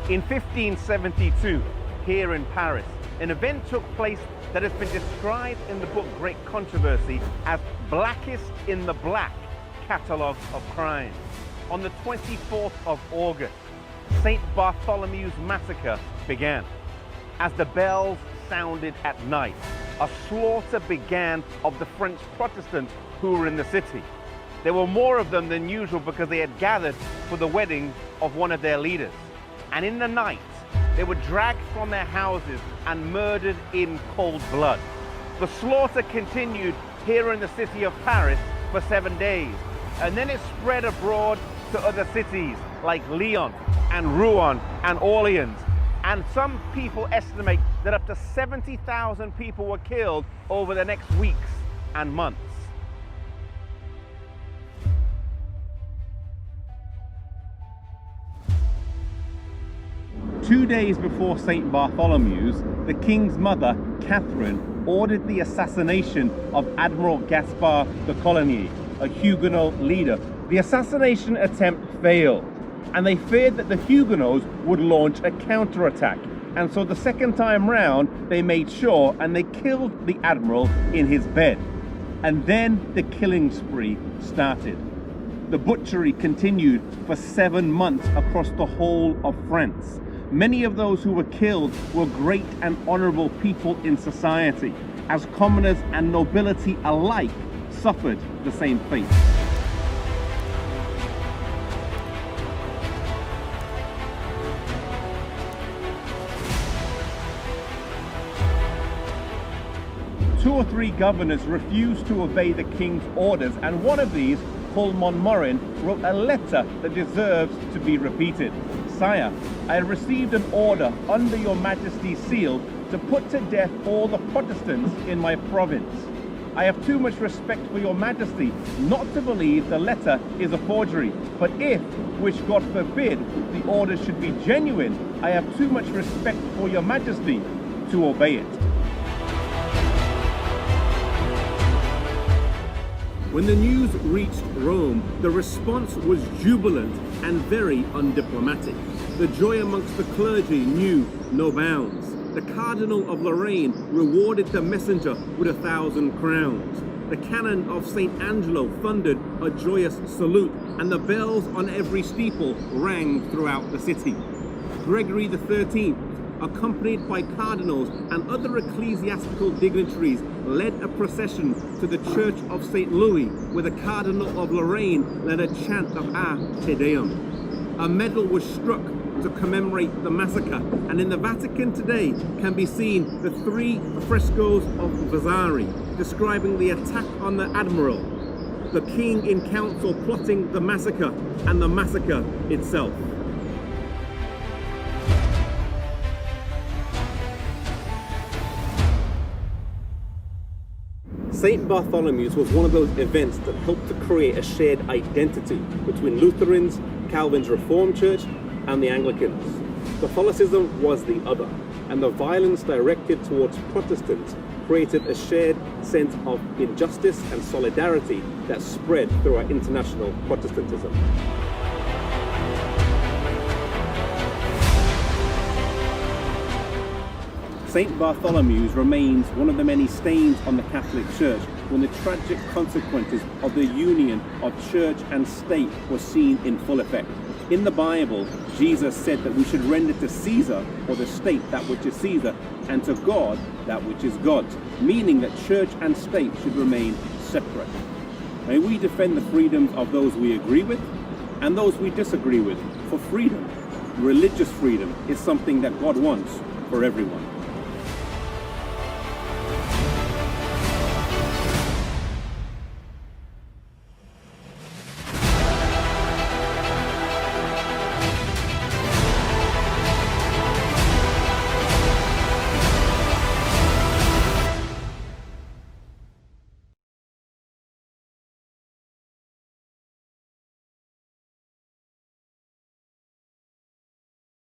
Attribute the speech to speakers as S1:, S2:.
S1: In 1572, here in Paris, an event took place that has been described in the book Great Controversy as blackest in the black catalogue of crimes. On the 24th of August, St. Bartholomew's Massacre began. As the bells sounded at night, a slaughter began of the French Protestants who were in the city. There were more of them than usual because they had gathered for the wedding of one of their leaders. And in the night, they were dragged from their houses and murdered in cold blood. The slaughter continued here in the city of Paris for 7 days, and then it spread abroad to other cities like Lyon and Rouen and Orleans. And some people estimate that up to 70,000 people were killed over the next weeks and months. Two days before St. Bartholomew's, the king's mother, Catherine, ordered the assassination of Admiral Gaspard de Coligny, a Huguenot leader. The assassination attempt failed, and they feared that the Huguenots would launch a counterattack. And so the second time round, they made sure and they killed the admiral in his bed. And then the killing spree started. The butchery continued for 7 months across the whole of France. Many of those who were killed were great and honorable people in society, as commoners and nobility alike suffered the same fate. Two or three governors refused to obey the king's orders, and one of these, called Montmorin, wrote a letter that deserves to be repeated. Sire, I have received an order under your majesty's seal to put to death all the Protestants in my province. I have too much respect for your majesty not to believe the letter is a forgery, but if, which God forbid, the order should be genuine, I have too much respect for your majesty to obey it. When the news reached Rome, the response was jubilant and very undiplomatic. The joy amongst the clergy knew no bounds. The Cardinal of Lorraine rewarded the messenger with 1,000 crowns. The cannon of St. Angelo thundered a joyous salute, and the bells on every steeple rang throughout the city. Gregory XIII, accompanied by cardinals and other ecclesiastical dignitaries, led a procession to the Church of St. Louis, where the Cardinal of Lorraine led a chant of Te Deum. A medal was struck to commemorate the massacre, and in the Vatican today can be seen the 3 frescoes of Vasari describing the attack on the admiral, the king in council plotting the massacre, and the massacre itself. St. Bartholomew's was one of those events that helped to create a shared identity between Lutherans, Calvin's Reformed Church, and the Anglicans. Catholicism was the other, and the violence directed towards Protestants created a shared sense of injustice and solidarity that spread through our international Protestantism. St. Bartholomew's remains one of the many stains on the Catholic Church when the tragic consequences of the union of church and state were seen in full effect. In the Bible, Jesus said that we should render to Caesar, or the state, that which is Caesar, and to God that which is God's, meaning that church and state should remain separate. May we defend the freedoms of those we agree with and those we disagree with for freedom. Religious freedom is something that God wants for everyone.